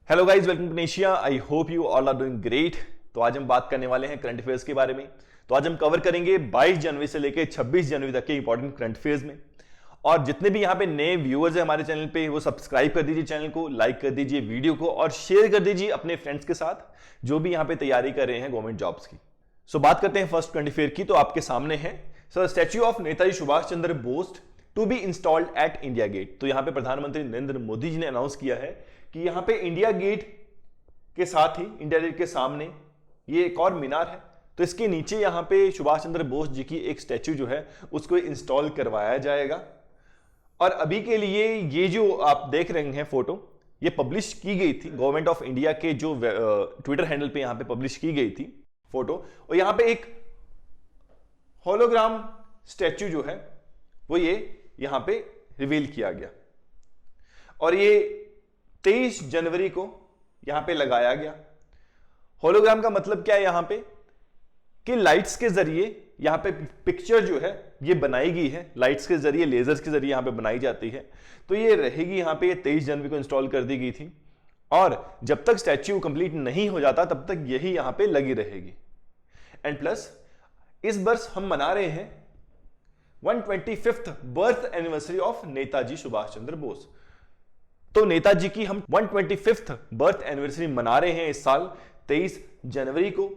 Hello guys, welcome to Asia. I hope you all are doing great. तो आज हम बात करने वाले हैं करंट अफेयर्स के बारे में। तो आज हम कवर करेंगे 22 जनवरी से लेकर 26 जनवरी तक के इंपॉर्टेंट करंट अफेयर्स में। और जितने भी यहाँ पे नए व्यूअर्स हैं हमारे चैनल पे, वो सब्सक्राइब कर दीजिए चैनल को, लाइक कर दीजिए वीडियो को और शेयर कर दीजिए अपने फ्रेंड्स के साथ जो भी यहाँ पे तैयारी कर रहे हैं गवर्नमेंट जॉब्स की। सो बात करते हैं फर्स्ट करंट अफेयर की। तो आपके सामने है sir, statue of Netaji Subhash Chandra Bose to be installed at India Gate. तो यहाँ पे प्रधानमंत्री नरेंद्र मोदी जी ने अनाउंस किया है कि यहाँ पे इंडिया गेट के साथ ही, इंडिया गेट के सामने ये एक और मीनार है, तो इसके नीचे यहाँ पे सुभाष चंद्र बोस जी की एक स्टैच्यू जो है उसको इंस्टॉल करवाया जाएगा। और अभी के लिए ये जो आप देख रहे हैं फोटो, ये पब्लिश की गई थी गवर्नमेंट ऑफ इंडिया के जो ट्विटर हैंडल पे यहाँ पे पब्लिश की गई थी फोटो। और यहाँ पे एक होलोग्राम स्टैच्यू जो है वो ये यहाँ पे रिवील किया गया और ये 23 जनवरी को यहां पे लगाया गया। होलोग्राम का मतलब क्या है यहां पे कि लाइट्स के जरिए यहां पे पिक्चर जो है ये बनाई गई है, लाइट्स के जरिए, लेजर्स के जरिए यहां पे बनाई जाती है। तो ये रहेगी यहां पे, ये 23 जनवरी को इंस्टॉल कर दी गई थी और जब तक स्टैच्यू कंप्लीट नहीं हो जाता तब तक यही यहां पे लगी रहेगी। एंड प्लस इस वर्ष हम मना रहे हैं 125th birth anniversary of Netaji Subhash Chandra Bose. तो नेताजी की हम 125th बर्थ एनिवर्सरी मना रहे हैं इस साल 23 जनवरी को,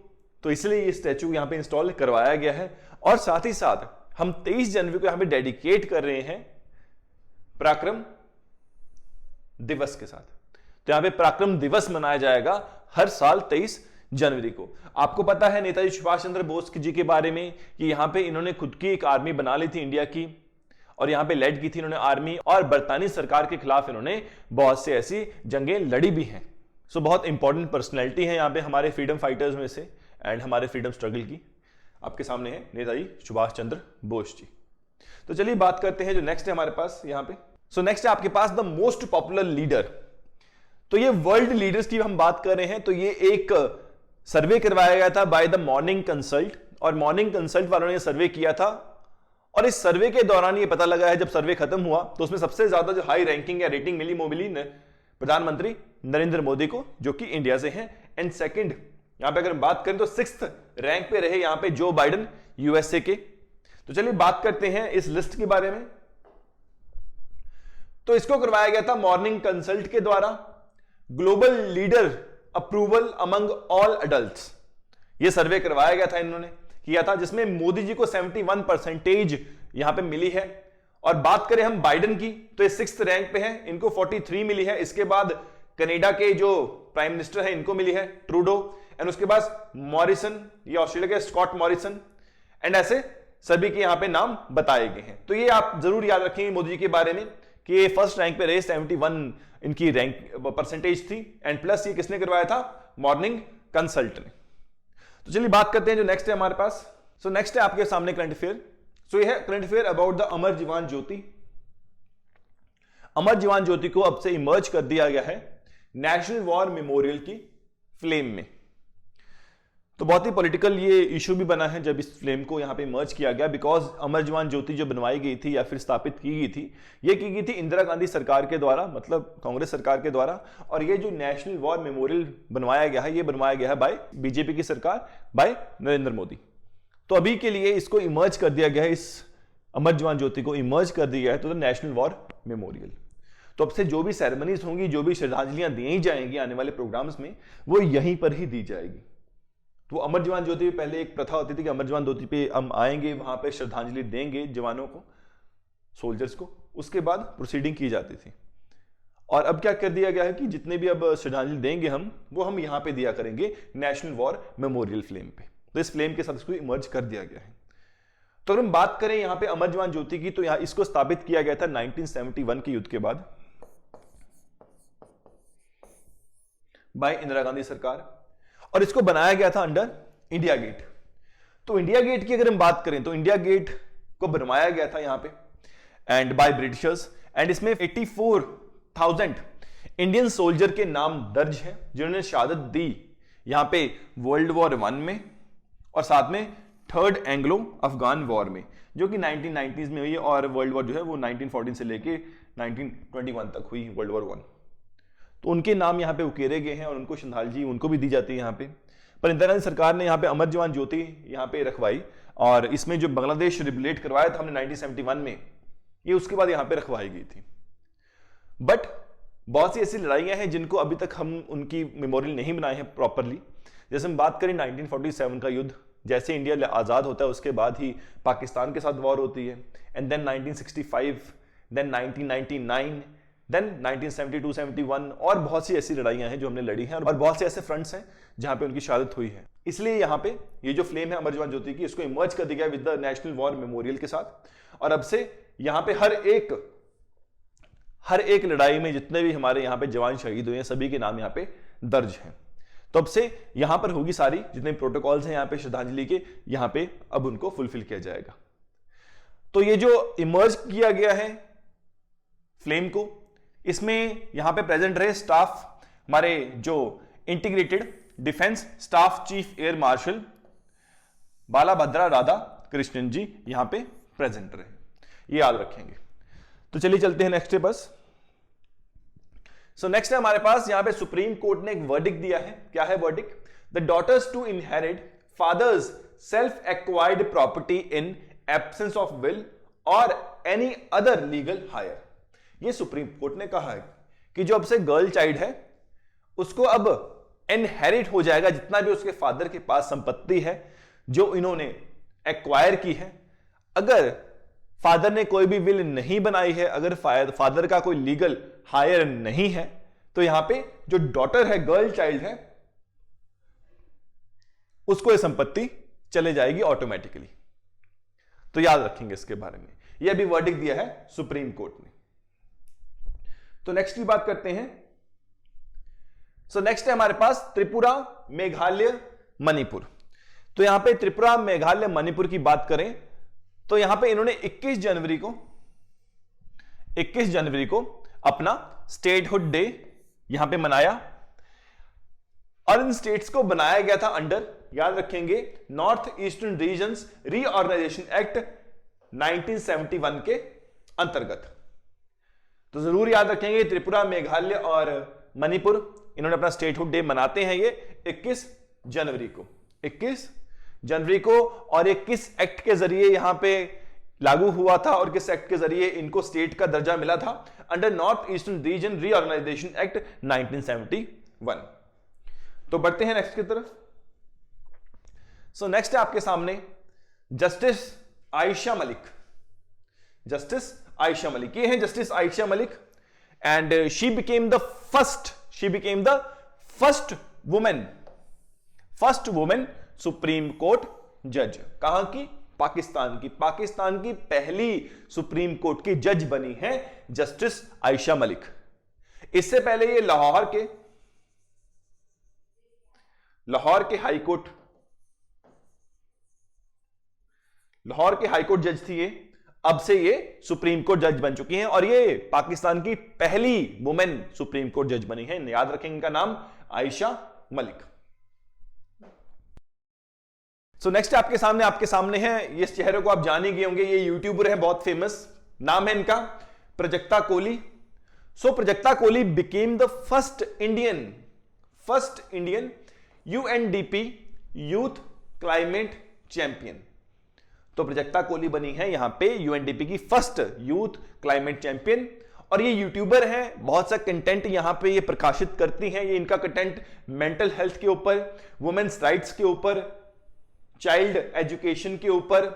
तो इसलिए ये स्टैच्यू यहां पे इंस्टॉल करवाया गया है। और साथ ही साथ हम 23 जनवरी को यहां पे डेडिकेट कर रहे हैं पराक्रम दिवस के साथ। तो यहां पे पराक्रम दिवस मनाया जाएगा हर साल 23 जनवरी को। आपको पता है नेताजी सुभाष चंद्र बोस जी के बारे में कि यहां पे इन्होंने खुद की एक आर्मी बना ली थी इंडिया की, और यहां पे लेड की थी इन्होंने आर्मी, और बरतानी सरकार के खिलाफ इन्होंने बहुत से ऐसी जंगें लड़ी भी हैं। सो बहुत इंपॉर्टेंट पर्सनैलिटी है यहां पे हमारे फ्रीडम फाइटर्स में से एंड हमारे फ्रीडम स्ट्रगल की। आपके सामने है नेताजी सुभाष चंद्र बोस जी। तो चलिए बात करते हैं जो नेक्स्ट है हमारे पास यहां पे। सो नेक्स्ट है आपके पास द मोस्ट पॉपुलर लीडर। तो ये वर्ल्ड लीडर्स की हम बात कर रहे हैं। तो ये एक सर्वे करवाया गया था बाय द मॉर्निंग कंसल्ट, और मॉर्निंग कंसल्ट वालों ने सर्वे किया था। और इस सर्वे के दौरान ये पता लगा है, जब सर्वे खत्म हुआ तो उसमें सबसे ज्यादा जो हाई रैंकिंग या रेटिंग मिली वो मिली प्रधानमंत्री नरेंद्र मोदी को, जो कि इंडिया से हैं। एंड सेकंड यहां पे अगर हम बात करें तो 6th रैंक पे रहे यहां पे जो बाइडेन यूएसए के। तो चलिए बात करते हैं इस लिस्ट के बारे में। तो इसको करवाया गया था मॉर्निंग कंसल्ट के द्वारा, global leader approval among all adults. ये सर्वे करवाया गया था, इन्होंने किया था, जिसमें मोदी जी को 71% यहां पे मिली है। और बात करें हम बाइडेन की तो ये 6th रैंक पे है, इनको 43 मिली है। इसके बाद कनाडा के जो प्राइम मिनिस्टर है इनको मिली है ट्रूडो, एंड उसके बाद मॉरिसन, ये ऑस्ट्रेलिया के स्कॉट मॉरिसन, एंड ऐसे सभी के यहां पे नाम बताए गए हैं। तो ये आप जरूर याद रखेंगे मोदी जी के बारे में कि ये 1st रैंक पे रहे, 71 इनकी रैंक परसेंटेज थी। एंड प्लस ये किसने करवाया था? मॉर्निंग कंसल्ट ने। तो चलिए बात करते हैं जो नेक्स्ट है हमारे पास। सो नेक्स्ट है आपके सामने करंट अफेयर। सो ये है करंट अफेयर अबाउट द अमर जवान ज्योति। अमर जवान ज्योति को अब से इमर्ज कर दिया गया है नेशनल वॉर मेमोरियल की फ्लेम में। तो बहुत ही पॉलिटिकल ये इशू भी बना है जब इस फ्लेम को यहां पे इमर्ज किया गया, बिकॉज अमर जवान ज्योति जो बनवाई गई थी या फिर स्थापित की गई थी, ये की गई थी इंदिरा गांधी सरकार के द्वारा, मतलब कांग्रेस सरकार के द्वारा। और ये जो नेशनल वॉर मेमोरियल बनवाया गया है, ये बनवाया गया है बाय बीजेपी की सरकार, बाय नरेंद्र मोदी। तो अभी के लिए इसको इमर्ज कर दिया गया है, इस अमर जवान ज्योति को इमर्ज कर दिया है तो नेशनल वॉर मेमोरियल। तो अब से जो भी सेरेमनीज होंगी, जो भी श्रद्धांजलियां दी जाएंगी आने वाले प्रोग्राम्स में, वो यहीं पर ही दी जाएगी। तो अमर जवान ज्योति पे पहले एक प्रथा होती थी कि अमर जवान ज्योति पे हम आएंगे, वहां पे श्रद्धांजलि देंगे जवानों को, सोल्जर्स को, उसके बाद प्रोसीडिंग की जाती थी। और अब क्या कर दिया गया है कि जितने भी अब श्रद्धांजलि देंगे हम, वो हम यहां पे दिया करेंगे नेशनल वॉर मेमोरियल फ्लेम पे। तो इस फ्लेम के साथ इसको इमर्ज कर दिया गया है। तो अगर हम बात करें यहां पे अमर जवान ज्योति की, तो यहां इसको स्थापित किया गया था 1971 के युद्ध के बाद बाय इंदिरा गांधी सरकार, और इसको बनाया गया था अंडर इंडिया गेट। तो इंडिया गेट की अगर हम बात करें तो इंडिया गेट को बनवाया गया था यहां पे एंड बाय ब्रिटिशर्स, एंड इसमें 84,000 इंडियन सोल्जर के नाम दर्ज हैं जिन्होंने शहादत दी यहां पे वर्ल्ड वॉर 1 में, और साथ में 3rd एंग्लो अफगान वॉर में, जो कि 1990s में हुई, और वर्ल्ड वॉर जो है वो 1914 से लेके 1921 तक हुई, वर्ल्ड वॉर 1। तो उनके नाम यहाँ पे उकेरे गए हैं और उनको श्रद्धांजलि उनको भी दी जाती है यहाँ पे। पर इंदिरा गांधी सरकार ने यहाँ पे अमर जवान ज्योति यहाँ पे रखवाई, और इसमें जो बांग्लादेश रिबलेट करवाया था हमने 1971 में, ये उसके बाद यहाँ पे रखवाई गई थी। बट बहुत सी ऐसी लड़ाइयां हैं जिनको अभी तक हम उनकी मेमोरियल नहीं बनाए हैं प्रॉपरली। जैसे हम बात करें 1947 का युद्ध, जैसे इंडिया आजाद होता है उसके बाद ही पाकिस्तान के साथ वॉर होती है, एंड देन 1965, देन 1999, देन 1972-71, और बहुत सी ऐसी लड़ाइयां हैं जो हमने लड़ी हैं, और बहुत से ऐसे फ्रंट्स हैं जहां पे उनकी शहादत हुई है। इसलिए यहाँ पे ये जो फ्लेम है अमर जवान ज्योति की, इसको इमर्ज कर दिया गया with the national war memorial के साथ। और अब से यहाँ पे हर एक लड़ाई में जितने भी हमारे यहाँ पे जवान शहीद हुए हैं सभी के नाम यहाँ पे दर्ज हैं। तो अब से यहाँ पर होगी सारी जितने प्रोटोकॉल्स हैं यहाँ पे श्रद्धांजलि के, यहाँ पे अब उनको फुलफिल किया जाएगा। तो ये जो इमर्ज किया गया है फ्लेम को, इसमें यहां पे प्रेजेंट रहे स्टाफ, हमारे जो integrated defence staff chief air marshal Balabhadra Radha Krishnan ji यहां पे प्रेजेंट रहे, ये याद रखेंगे। तो चलिए चलते हैं नेक्स्ट बस। सो नेक्स्ट है हमारे पास यहां पे सुप्रीम कोर्ट ने एक वर्डिक्ट दिया है। क्या है verdict? The daughters to inherit fathers self acquired property in absence of will और एनी अदर लीगल हायर। ये सुप्रीम कोर्ट ने कहा है कि जो अब से गर्ल चाइल्ड है उसको अब इनहेरिट हो जाएगा जितना भी उसके फादर के पास संपत्ति है जो इन्होंने एक्वायर की है। अगर फादर ने कोई भी विल नहीं बनाई है, अगर फादर का कोई लीगल हायर नहीं है, तो यहां पे जो डॉटर है, गर्ल चाइल्ड है, उसको ये संपत्ति चले जाएगी ऑटोमेटिकली। तो याद रखेंगे इसके बारे में, ये अभी वर्डिक्ट दिया है सुप्रीम कोर्ट ने। तो नेक्स्ट की बात करते हैं। सो नेक्स्ट है हमारे पास त्रिपुरा, मेघालय, मणिपुर। तो यहां पे त्रिपुरा, मेघालय, मणिपुर की बात करें तो यहां पे इन्होंने 21 जनवरी को अपना स्टेटहुड डे यहां पे मनाया, और इन स्टेट्स को बनाया गया था अंडर, याद रखेंगे, north eastern regions reorganisation act 1971 के अंतर्गत। तो जरूर याद रखेंगे त्रिपुरा, मेघालय और मणिपुर इन्होंने अपना स्टेटहुड डे मनाते हैं ये 21 जनवरी को। 21 जनवरी को, और ये किस एक्ट के जरिए यहां पे लागू हुआ था और किस एक्ट के जरिए इनको स्टेट का दर्जा मिला था? Under north eastern region reorganisation act 1971। तो बढ़ते हैं नेक्स्ट की तरफ। सो नेक्स्ट है आपके सामने जस्टिस आयशा मलिक। जस्टिस आयशा मलिक, ये है justice Ayesha Malik, and she became the first women supreme court जज। कहां की? पाकिस्तान की पहली सुप्रीम कोर्ट की जज बनी है जस्टिस आयशा मलिक। इससे पहले ये लाहौर के हाईकोर्ट जज थी ये। अब से ये सुप्रीम कोर्ट जज बन चुकी हैं, और ये पाकिस्तान की पहली वुमेन सुप्रीम कोर्ट जज बनी है। याद रखेंगे इनका नाम आयशा मलिक। सो नेक्स्ट आपके सामने है, ये चेहरे को आप जान ही गए होंगे, ये यूट्यूबर है बहुत फेमस, नाम है इनका Prajakta Koli. So Prajakta Koli became the first Indian UNDP youth climate champion. तो प्रजक्ता कोली बनी है यहां पे यूएनडीपी की फर्स्ट यूथ क्लाइमेट चैंपियन, और ये यूट्यूबर हैं, बहुत सा कंटेंट यहां पे ये प्रकाशित करती हैं। ये इनका कंटेंट मेंटल हेल्थ के ऊपर, वुमेन्स राइट्स के ऊपर, चाइल्ड एजुकेशन के ऊपर,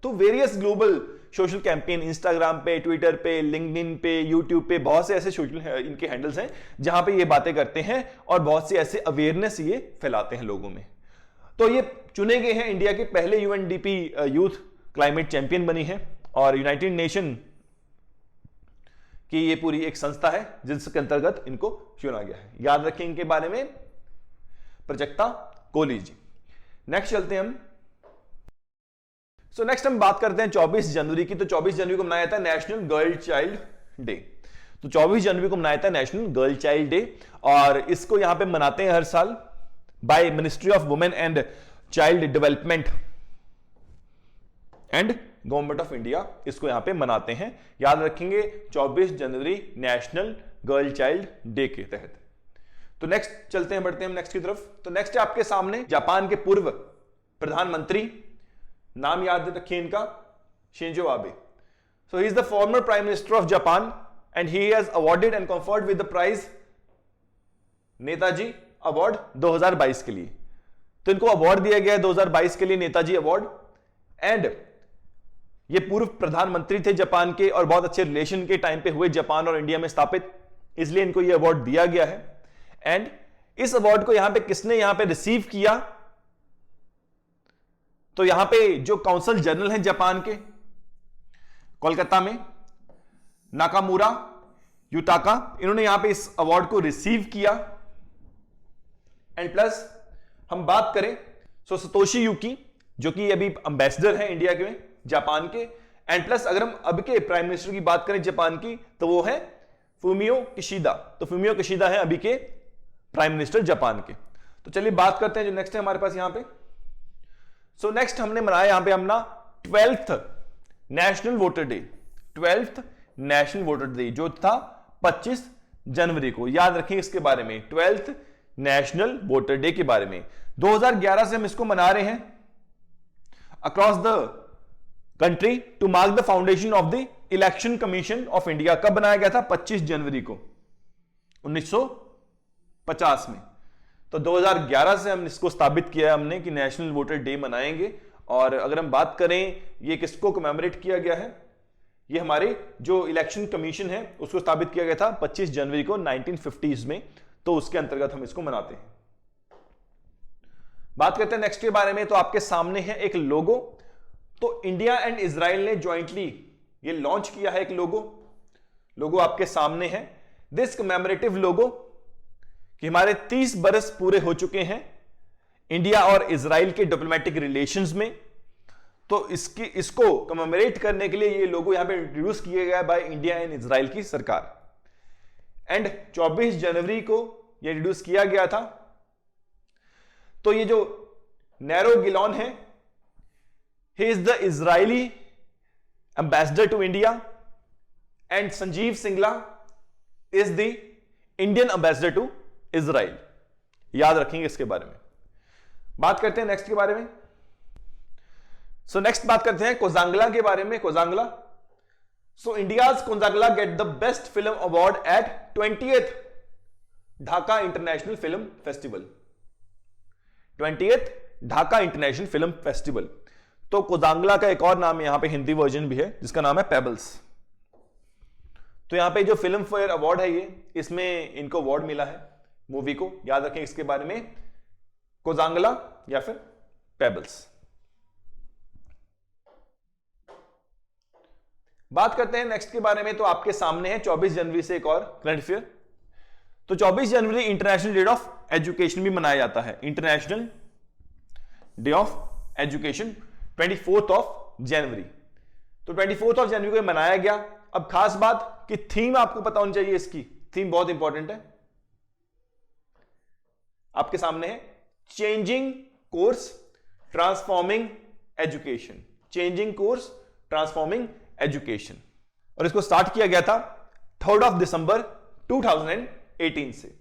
तो various global social campaign Instagram पे, ट्विटर पे, लिंक्डइन पे, यूट्यूब पे, बहुत से ऐसे सोशल इनके हैंडल्स हैं जहां पे ये बातें करते हैं और बहुत से ऐसे अवेयरनेस ये फैलाते हैं लोगों में। तो ये चुने गए हैं, इंडिया के पहले यूएनडीपी यूथ क्लाइमेट चैंपियन बनी है, और यूनाइटेड नेशन की ये पूरी एक संस्था है जिसके अंतर्गत इनको चुना गया है। याद रखें इनके बारे में, प्रजक्ता कोली जी। नेक्स्ट चलते हैं हम। नेक्स्ट हम बात करते हैं 24 जनवरी की। तो 24 जनवरी को मनाया था नेशनल गर्ल चाइल्ड डे। तो 24 जनवरी को मनाया था नेशनल गर्ल चाइल्ड डे, और इसको यहां पे मनाते हैं हर साल by ministry of women and child development and government of India, इसको यहां पे मनाते हैं। याद रखेंगे 24 जनवरी नेशनल गर्ल चाइल्ड डे के तहत। तो नेक्स्ट चलते हैं, बढ़ते हैं हम नेक्स्ट की तरफ। तो नेक्स्ट है आपके सामने जापान के पूर्व प्रधानमंत्री, नाम याद रखिए इनका, Shinzo Abe. So he is the former prime minister of Japan and he has awarded and conferred with the prize Netaji award 2022 के लिए। तो इनको अवार्ड दिया गया है 2022 के लिए, नेताजी अवार्ड। एंड ये पूर्व प्रधानमंत्री थे जापान के और बहुत अच्छे रिलेशन के टाइम पे हुए जापान और इंडिया में स्थापित, इसलिए इनको ये अवार्ड दिया गया है। एंड इस अवार्ड को यहां पे किसने यहां पे रिसीव किया, तो यहां पे जो काउंसल जनरल हैं जापान के कोलकाता में, नाकामुरा युटाका, इन्होंने यहां पे इस अवार्ड को रिसीव किया। एंड प्लस हम बात करें सो सतोशी यूकी, जो कि अभी एम्बेसडर हैं इंडिया के जापान के। एंड प्लस अगर हम अब के प्राइम मिनिस्टर की बात करें जापान की, तो वो है फूमियो किशिदा। तो फूमियो किशिदा है अभी के प्राइम मिनिस्टर जापान के। तो चलिए बात करते हैं जो नेक्स्ट है हमारे पास यहां पे। सो नेक्स्ट हमने मनाया यहां पे अपना 12th national voter day, 12th national voter day जो था 25 जनवरी को। याद रखें इसके बारे में, 12th नेशनल वोटर डे के बारे में। 2011 से हम इसको मना रहे हैं across the country to mark the foundation of the election commission of India. कब बनाया गया था? 25 जनवरी को 1950 में। तो 2011 से हम इसको स्थापित किया है हमने कि नेशनल वोटर डे मनाएंगे। और अगर हम बात करें ये किसको कमेमोरेट किया गया है, ये हमारे जो इलेक्शन कमीशन है उसको स्थापित किया गया था 25 जनवरी को 1950s में। तो उसके अंतर्गत हम इसको मनाते हैं। बात करते हैं नेक्स्ट के बारे में। तो आपके सामने है एक लोगो। तो इंडिया एंड इजराइल ने ज्वाइंटली ये लॉन्च किया है एक लोगो आपके सामने है। दिस कमेमोरेटिव लोगो कि हमारे 30 बरस पूरे हो चुके हैं इंडिया और इजराइल के डिप्लोमेटिक रिलेशंस में। तो इसको कमेमोरेट करने के लिए ये लोगो यहां पे इंट्रोड्यूस किया गया बाय इंडिया एंड इजराइल की सरकार। एंड 24 जनवरी को ये इंट्रोड्यूस किया गया था। तो ये जो नैरो गिलॉन है, he is the Israeli ambassador to India and Sanjeev Singla is the Indian ambassador to Israel. याद रखेंगे इसके बारे में। बात करते हैं नेक्स्ट के बारे में। सो नेक्स्ट बात करते हैं कोजांगला के बारे में। Koozhangal, so India's Koozhangal get the best film award at 20th Dhaka international film festival. 20th Dhaka international film festival. तो कोजांगला का एक और नाम यहां पे हिंदी वर्जन भी है जिसका नाम है पेबल्स। तो यहां पे जो फिल्म फेयर अवार्ड है ये, इसमें इनको अवार्ड मिला है मूवी को। याद रखें इसके बारे में, कोजांगला या फिर पेबल्स। बात करते हैं नेक्स्ट के बारे में। तो आपके सामने है 24 जनवरी से एक और करंट अफेयर। तो 24 जनवरी इंटरनेशनल डे ऑफ एजुकेशन भी मनाया जाता है। International day of education 24th of January. तो 24th ऑफ जनवरी को मनाया गया। अब खास बात कि थीम आपको पता होनी चाहिए, इसकी थीम बहुत इंपॉर्टेंट है। आपके सामने है changing course transforming education. Changing course transforming education. और इसको स्टार्ट किया गया था 3rd ऑफ दिसंबर 2018 से।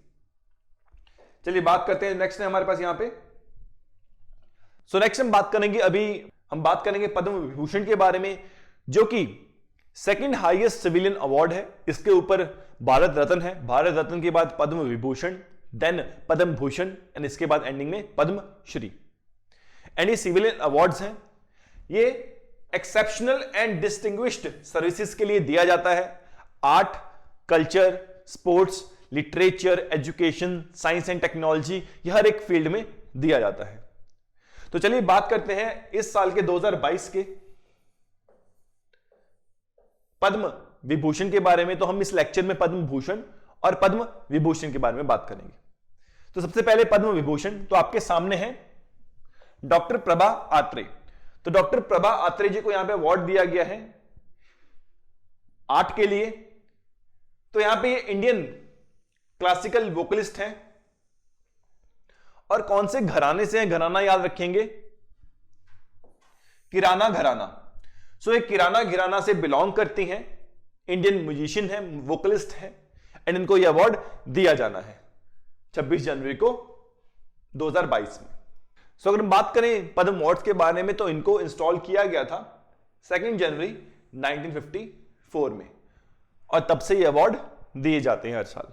चलिए बात करते हैं नेक्स्ट है हमारे पास यहां पे। सो नेक्स्ट हम बात करेंगे, अभी हम बात करेंगे पद्म विभूषण के बारे में, जो कि सेकंड हाईएस्ट सिविलियन अवार्ड है। इसके ऊपर भारत रत्न है, भारत रत्न के बाद पद्म विभूषण, देन पद्म भूषण एंड इसके बाद एंडिंग में पद्म श्री। एंड ये सिविलियन अवार्ड्स हैं, ये एक्सेप्शनल एंड डिस्टिंग्विश्ड सर्विसेज के लिए दिया जाता है। Art, culture, sports, literature, education, science and technology, यह हर एक फील्ड में दिया जाता है। तो चलिए बात करते हैं इस साल के 2022 के पद्म विभूषण के बारे में। तो हम इस लेक्चर में पद्म भूषण और पद्म विभूषण के बारे में बात करेंगे। तो सबसे पहले पद्म विभूषण, तो आपके सामने है डॉक्टर प्रभा आत्रे। तो डॉक्टर प्रभा आत्रे जी को यहां पे अवार्ड दिया गया है आर्ट के लिए। तो यहां पे ये इंडियन क्लासिकल वोकलिस्ट हैं। और कौन से घराने से हैं, घराना याद रखेंगे, किराना घराना। सो ये किराना घराना से बिलोंग करती हैं, इंडियन म्यूजिशियन है, वोकलिस्ट है, एंड इनको ये अवार्ड दिया जाना है। 26 जनवरी को 2022 में। सो अगर हम बात करें पद्म अवार्ड्स के बारे में तो इनको इंस्टॉल किया गया था 2 जनवरी 1954 में और तब से ये अवार्ड दिए जाते हैं हर साल।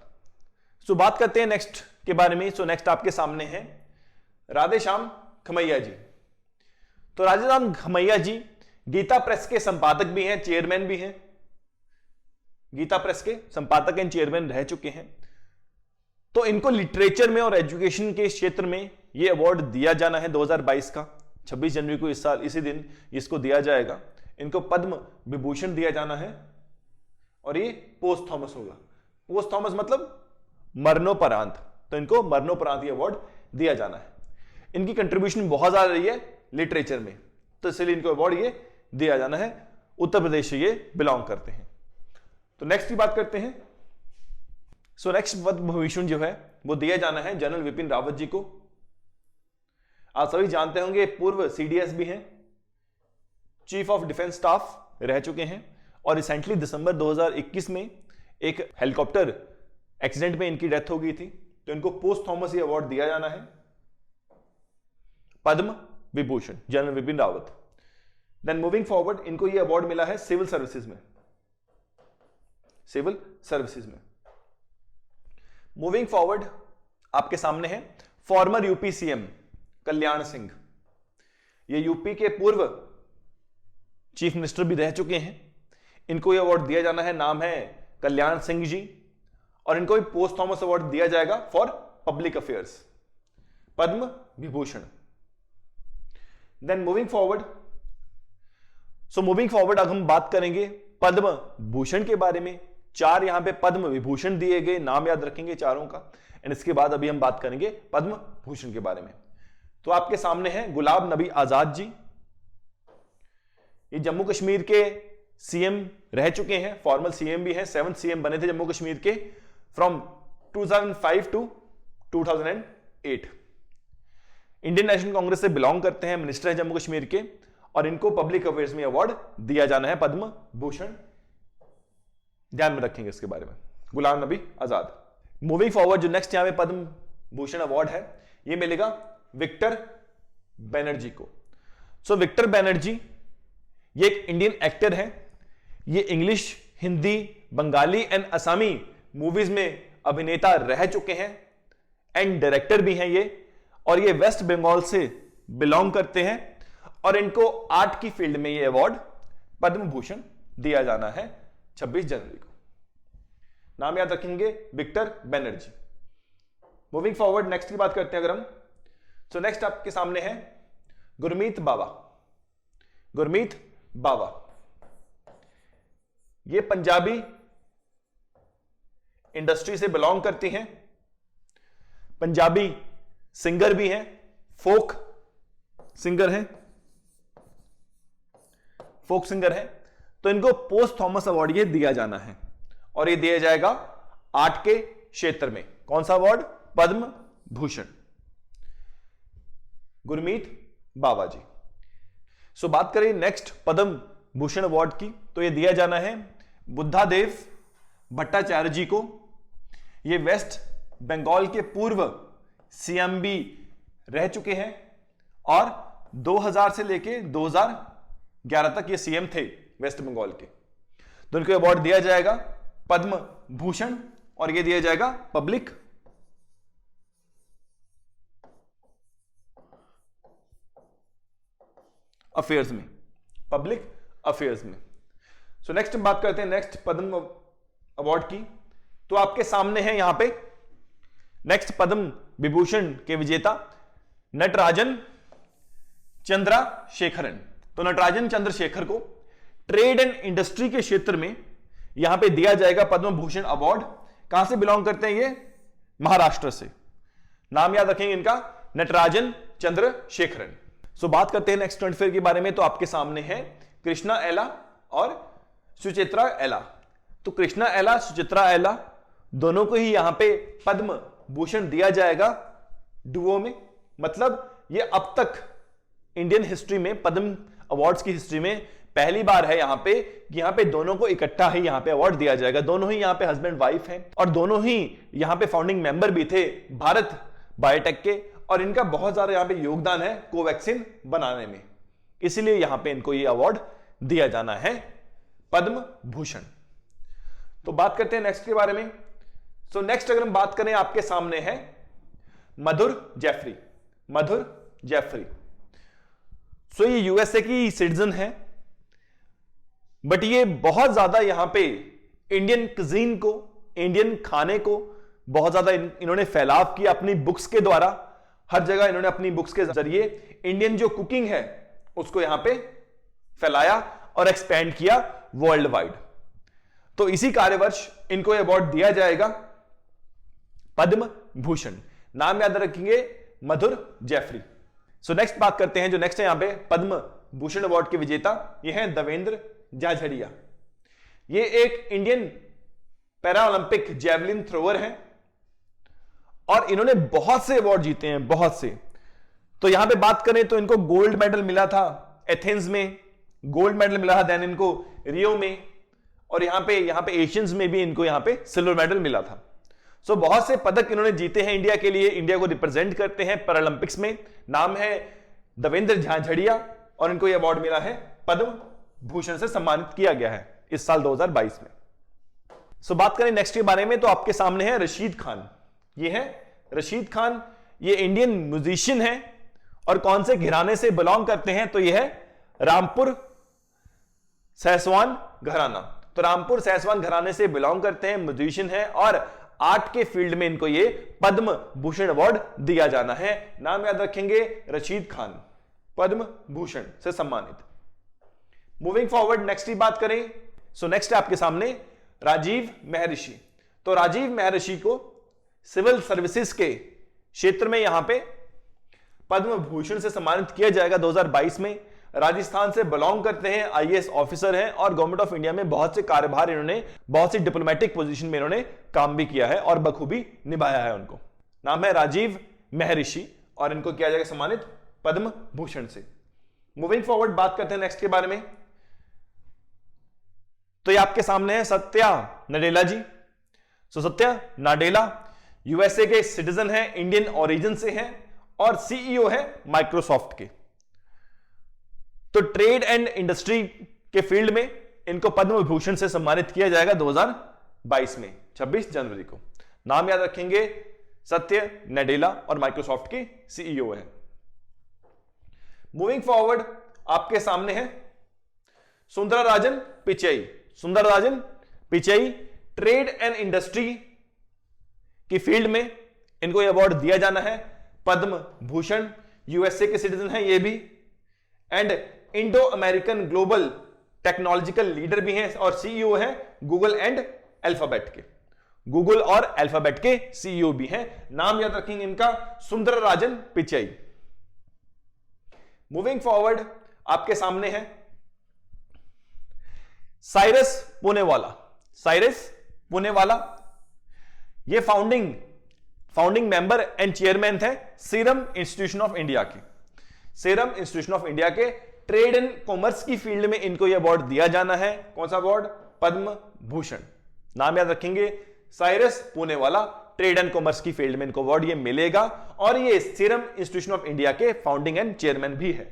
सो बात करते हैं नेक्स्ट के बारे में। सो नेक्स्ट आपके सामने है राधेश्याम खमैया जी। तो राधेश्याम खमैया जी गीता प्रेस के संपादक भी हैं, चेयरमैन भी हैं। गीता प्रेस के संपादक एंड चेयरमैन रह चुके हैं। तो इनको लिटरेचर में और एजुकेशन के क्षेत्र में यह अवार्ड दिया जाना है 2022 का 26 जनवरी को, इस साल इसी दिन इसको दिया जाएगा। इनको पद्म विभूषण दिया जाना है और ये पोस्टथॉमस होगा। पोस्टथॉमस मतलब मरणोपरांत, तो इनको मरणोपरांत ये अवार्ड दिया जाना है। इनकी कंट्रीब्यूशन बहुत ज्यादा रही है लिटरेचर में, तो इसलिए इनको अवार्ड ये दिया जाना है। उत्तर प्रदेश से ये बिलोंग करते हैं। तो नेक्स्ट की बात करते हैं। सो नेक्स्ट पद्म विभूषण जो है वो दिया जाना है जनरल विपिन रावत जी को। आप सभी जानते होंगे पूर्व सीडीएस भी हैं, चीफ ऑफ डिफेंस स्टाफ रह चुके हैं और रिसेंटली दिसंबर 2021 में एक हेलीकॉप्टर एक्सीडेंट में इनकी डेथ हो गई थी। तो इनको पोस्टथॉमस ये अवार्ड दिया जाना है, Padma Vibhushan general Bipin Rawat. Then moving forward इनको ये अवार्ड मिला है सिविल सर्विसेज में, सिविल सर्विसेज में। मूविंग फॉरवर्ड आपके सामने है former UP CM Kalyan Singh. ये यूपी के पूर्व चीफ मिनिस्टर भी रह चुके हैं। इनको ये अवार्ड दिया जाना है, नाम है कल्याण सिंह जी, और इनको भी पोस्टथॉमस अवार्ड दिया जाएगा for public affairs, Padma Vibhushan. Then moving forward, so moving forward अब हम बात करेंगे पद्म भूषण के बारे में। 4 यहां पे पद्म विभूषण दिए गए, नाम याद रखेंगे चारों का। एंड इसके बाद अभी हम बात करेंगे पद्म भूषण के बारे में। तो आपके सामने है गुलाम नबी आजाद जी। ये जम्मू कश्मीर के सीएम रह चुके हैं, फॉर्मल सीएम भी हैं, 7th सीएम बने थे जम्मू कश्मीर के फ्रॉम 2005 टू 2008। इंडियन नेशनल कांग्रेस से बिलोंग करते हैं, मिनिस्टर है जम्मू कश्मीर के, और इनको पब्लिक अफेयर्स में अवार्ड दिया जाना है पद्म भूषण। ध्यान में रखेंगे इसके बारे में, गुलाम नबी आजाद। मूविंग फॉरवर्ड जो नेक्स्ट यहां पे पद्म भूषण अवार्ड है ये मिलेगा विक्टर बनर्जी को। सो विक्टर बनर्जी ये एक इंडियन एक्टर है। ये English, Hindi, Bengali and Assamese movies में अभिनेता रह चुके हैं एंड डायरेक्टर भी हैं ये, और ये वेस्ट बंगाल से बिलोंग करते हैं और इनको आर्ट की फील्ड में ये अवार्ड पद्म भूषण दिया जाना है 26 जनवरी को। नाम याद रखेंगे Victor Banerjee. Moving forward next की बात करते हैं अगर हम, सो नेक्स्ट आपके सामने है गुरमीत बावा। गुरमीत बावा ये पंजाबी इंडस्ट्री से बिलोंग करती हैं, पंजाबी सिंगर भी हैं, फोक सिंगर हैं, फोक सिंगर हैं। तो इनको पोस्टथॉमस अवार्ड ये दिया जाना है और ये दिया जाएगा आर्ट के क्षेत्र में। कौन सा अवार्ड? पद्म भूषण, गुरमीत बावा जी। सो बात करें नेक्स्ट पद्म भूषण अवार्ड की, तो ये दिया जाना है बुद्धादेव भट्टाचार्य जी को। ये वेस्ट बंगाल के पूर्व सीएम भी रह चुके हैं और 2000 से लेके 2011 तक ये सीएम थे वेस्ट बंगाल के। तो इनको अवार्ड दिया जाएगा पद्म भूषण और ये दिया जाएगा पब्लिक अफेयर्स में, पब्लिक अफेयर्स में। सो नेक्स्ट हम बात करते हैं नेक्स्ट पद्म अवार्ड की। तो आपके सामने है यहां पे नेक्स्ट पद्म विभूषण के विजेता नटराजन चंद्रशेखरन। तो नटराजन चंद्रशेखर को ट्रेड एंड इंडस्ट्री के क्षेत्र में यहां पे दिया जाएगा पद्म भूषण अवार्ड। कहां से बिलोंग करते हैं ये? महाराष्ट्र से। नाम याद रखेंगे इनका, नटराजन चंद्रशेखरन। सो बात करते हैं नेक्स्ट करंट अफेयर के बारे में। तो आपके सामने है कृष्णा एला और सुचित्रा एला। तो कृष्णा एला, सुचित्रा एला दोनों को ही यहां पे पद्म भूषण दिया जाएगा डुओ में। मतलब ये अब तक इंडियन हिस्ट्री में, पद्म अवार्ड्स की हिस्ट्री में पहली बार है यहां पे कि यहां पे दोनों को इकट्ठा ही यहां पे अवार्ड दिया जाएगा। दोनों ही यहां पे हस्बैंड वाइफ हैं और दोनों ही यहां पे फाउंडिंग मेंबर भी थे भारत बायोटेक के, और इनका बहुत ज्यादा यहां पे योगदान है कोवैक्सीन बनाने में, इसलिए यहां पे इनको ये अवार्ड दिया जाना है पद्म भूषण। तो बात करते हैं नेक्स्ट के बारे में। सो नेक्स्ट अगर हम बात करें, आपके सामने है मधुर जेफरी। मधुर जेफरी सो ये यूएसए की सिटीजन है, बट ये बहुत ज्यादा यहां पे इंडियन कुजीन को, इंडियन खाने को बहुत ज्यादा इन्होंने फैलाव किया अपनी बुक्स के द्वारा। हर जगह इन्होंने अपनी बुक्स के जरिए इंडियन जो कुकिंग है उसको यहां पे फैलाया और एक्सपेंड किया वर्ल्ड वाइड। तो इसी कार्यवर्ष इनको यह अवार्ड दिया जाएगा पद्म भूषण। नाम याद रखेंगे मधुर जेफरी। सो नेक्स्ट बात करते हैं, जो नेक्स्ट है यहां पे पद्म भूषण अवार्ड के विजेता, ये हैं देवेंद्र झाझड़िया। ये एक Indian para Olympic javelin thrower हैं और इन्होंने बहुत से अवार्ड जीते हैं, बहुत से। तो यहां पे बात करें तो इनको गोल्ड मेडल मिला था एथेंस में, गोल्ड मेडल मिला था, देन इनको रियो में, और यहां पे एशियंस में भी इनको यहां पे सिल्वर मेडल मिला था। सो बहुत से पदक इन्होंने जीते हैं इंडिया के लिए, इंडिया को रिप्रेजेंट करते हैं पैरालंपिक्स में। नाम है देवेंद्र झाझड़िया और इनको यह अवार्ड मिला है पद्म भूषण से सम्मानित किया गया है इस साल 2022 में। सो बात करें नेक्स्ट के बारे में, तो आपके सामने है रशीद खान। ये है रशीद खान, ये इंडियन म्यूजिशियन है और कौन से घराने से बिलोंग करते हैं, तो यह है रामपुर सैसवान घराना। तो रामपुर सैसवान घराने से बिलोंग करते हैं, म्यूजिशियन है और आर्ट के फील्ड में इनको ये पद्म भूषण अवार्ड दिया जाना है। नाम याद रखेंगे रशीद खान, पद्म भूषण से सम्मानित। मूविंग फॉरवर्ड नेक्स्ट की बात करें, सो नेक्स्ट है आपके सामने राजीव महर्षि। तो राजीव महर्षि को सिविल सर्विसेज के क्षेत्र में यहां पे पद्म भूषण से सम्मानित किया जाएगा 2022 में। राजस्थान से बिलोंग करते हैं, आईएएस ऑफिसर हैं और गवर्नमेंट ऑफ इंडिया में बहुत से कार्यभार इन्होंने, बहुत सी डिप्लोमेटिक पोजीशन में इन्होंने काम भी किया है और बखूबी निभाया है उनको। नाम है राजीव महर्षि और इनको किया जाएगा सम्मानित पद्म भूषण से। मूविंग फॉरवर्ड बात करते हैं नेक्स्ट के बारे में, तो ये आपके सामने है सत्या नडेला जी। सो सत्या नाडेला यूएसए के सिटीजन हैं, इंडियन ओरिजिन से हैं और सीईओ है माइक्रोसॉफ्ट के। तो ट्रेड एंड इंडस्ट्री के फील्ड में इनको पद्म विभूषण से सम्मानित किया जाएगा 2022 में 26 जनवरी को। नाम याद रखेंगे सत्य नडेला और माइक्रोसॉफ्ट के सीईओ है। मूविंग फॉरवर्ड आपके सामने है Sundararajan Pichai. Sundararajan Pichai trade and industry की फील्ड में इनको यह अवार्ड दिया जाना है पद्म भूषण। यूएसए के सिटीजन हैं ये भी and Indo American global technological leader भी हैं और सीईओ हैं गूगल एंड अल्फाबेट के। गूगल और अल्फाबेट के सीईओ भी हैं। नाम याद रखेंगे इनका सुंदरराजन पिचई। मूविंग फॉरवर्ड आपके सामने है साइरस पुनेवाला। साइरस पुनेवाला ये फाउंडिंग मेंबर एंड चेयरमैन थे सीरम इंस्टीट्यूशन ऑफ इंडिया के। सीरम इंस्टीट्यूशन ऑफ इंडिया के ट्रेड एंड कॉमर्स की फील्ड में इनको यह अवार्ड दिया जाना है। कौन सा अवार्ड? पद्म भूषण। नाम याद रखेंगे Cyrus Poonawalla, trade and commerce की फील्ड में इनको अवार्ड ये मिलेगा और ये सीरम इंस्टीट्यूशन ऑफ इंडिया के फाउंडिंग एंड चेयरमैन भी है।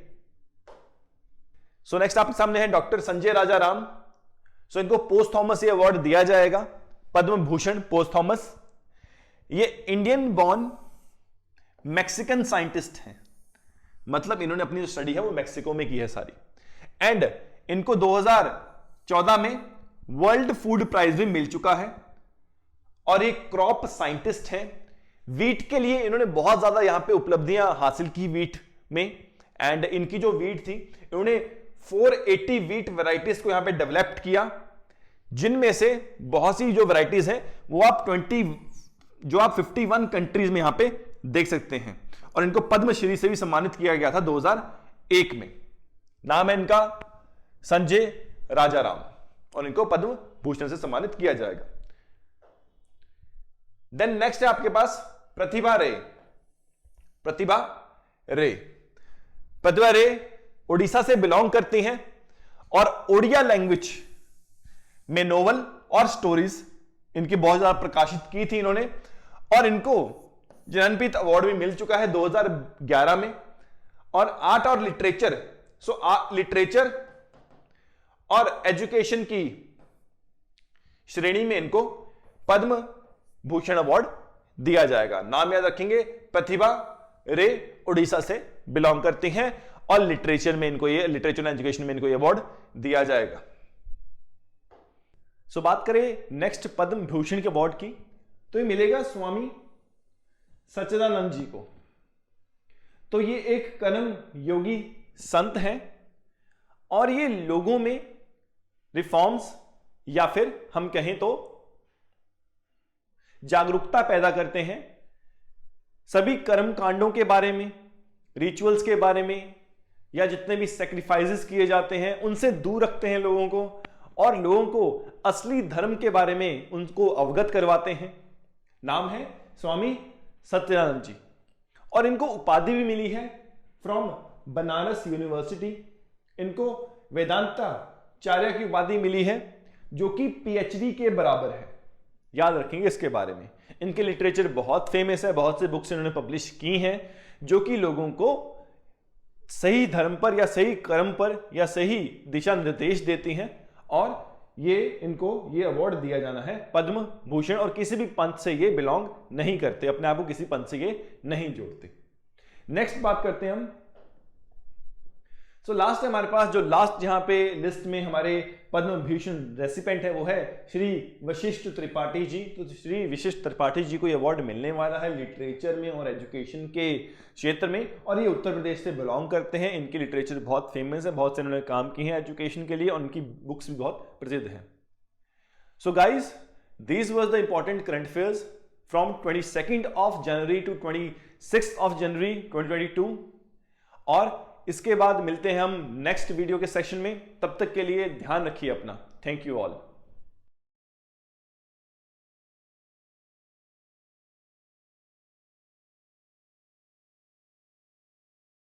सो नेक्स्ट आपके सामने है डॉक्टर संजय राजा राम। सो इनको पोस्ट थॉमस ये अवार्ड दिया जाएगा, पद्म भूषण पोस्ट थॉमस। ये इंडियन बॉर्न मैक्सिकन साइंटिस्ट हैं, मतलब इन्होंने अपनी जो स्टडी है वो मैक्सिको में की है सारी। एंड इनको 2014 में वर्ल्ड फूड प्राइज भी मिल चुका है और एक क्रॉप साइंटिस्ट हैं। वीट के लिए इन्होंने बहुत ज्यादा यहां पे उपलब्धियां हासिल की वीट में। एंड इनकी जो वीट थी इन्होंने 480 वीट वैरायटीज को यहां पे डेवलप्ड किया, जिनमें से बहुत सी जो वैरायटीज हैं वो आप 51 कंट्रीज में यहां पे देख सकते हैं और इनको पद्मश्री से भी सम्मानित किया गया था 2001 में। नाम है इनका संजय राजाराम और इनको पद्म भूषण से सम्मानित किया जाएगा। देन नेक्स्ट है आपके पास प्रतिभा रे। प्रतिभा रे उड़ीसा से बिलोंग करती हैं और ओडिया लैंग्वेज में नोवेल और स्टोरीज इनकी बहुत ज्यादा प्रकाशित की थी इन्होंने, और इनको ज्ञानपीठ अवार्ड भी मिल चुका है 2011 में। और आर्ट और लिटरेचर, लिटरेचर और एजुकेशन की श्रेणी में इनको पद्म भूषण अवार्ड दिया जाएगा। नाम याद रखेंगे, प्रतिभा रे उड़ीसा से बिलोंग करती हैं, और लिटरेचर में इनको ये, लिटरेचर एंड एजुकेशन में इनको ये अवार्ड दिया जाएगा। सो बात करें नेक्स्ट पद्म भूषण के अवार्ड की, तो ये मिलेगा स्वामी सच्चिदानंद जी को। तो ये एक कर्म योगी संत हैं, और ये लोगों में रिफॉर्म्स या फिर हम कहें तो जागरूकता पैदा करते हैं। सभी कर्म कांडों के बारे में, रिचुअल्स के बारे में, या जितने भी सैक्रिफाइसेस किए जाते हैं उनसे दूर रखते हैं लोगों को, और लोगों को असली धर्म के बारे में उनको अवगत करवाते हैं। नाम है स्वामी सच्चिदानंद जी, और इनको उपाधि भी मिली है फ्रॉम बनारस यूनिवर्सिटी। इनको वेदांताचार्य की उपाधि मिली है, जो कि पीएचडी के बराबर है। याद रखेंगे इसके बारे में। इनके लिटरेचर बहुत फेमस है, बहुत से बुक्स इन्होंने पब्लिश की हैं, जो कि लोगों को सही धर्म पर या सही कर्म पर या सही दिशा निर्देश देती हैं, और ये इनको ये अवार्ड दिया जाना है पद्म भूषण, और किसी भी पंथ से ये बिलोंग नहीं करते, अपने आप को किसी पंथ से ये नहीं जोड़ते। नेक्स्ट बात करते हैं हम। सो लास्ट हमारे पास जो लास्ट जहां पे लिस्ट में हमारे पद्म भूषण रेसिपेंट है वो है श्री वशिष्ठ त्रिपाठी जी। तो श्री वशिष्ठ त्रिपाठी जी को ये अवार्ड मिलने वाला है लिटरेचर में और एजुकेशन के क्षेत्र में, और ये उत्तर प्रदेश से बिलोंग करते हैं। इनकी लिटरेचर बहुत फेमस है, बहुत से इन्होंने काम किए हैं एजुकेशन के लिए, और उनकी बुक्स भी बहुत प्रसिद्ध हैं। So guys, this was the important current affairs from 22 of January to 26 of January 2022, और इसके बाद मिलते हैं हम नेक्स्ट वीडियो के सेशन में। तब तक के लिए ध्यान रखिए अपना। Thank you all.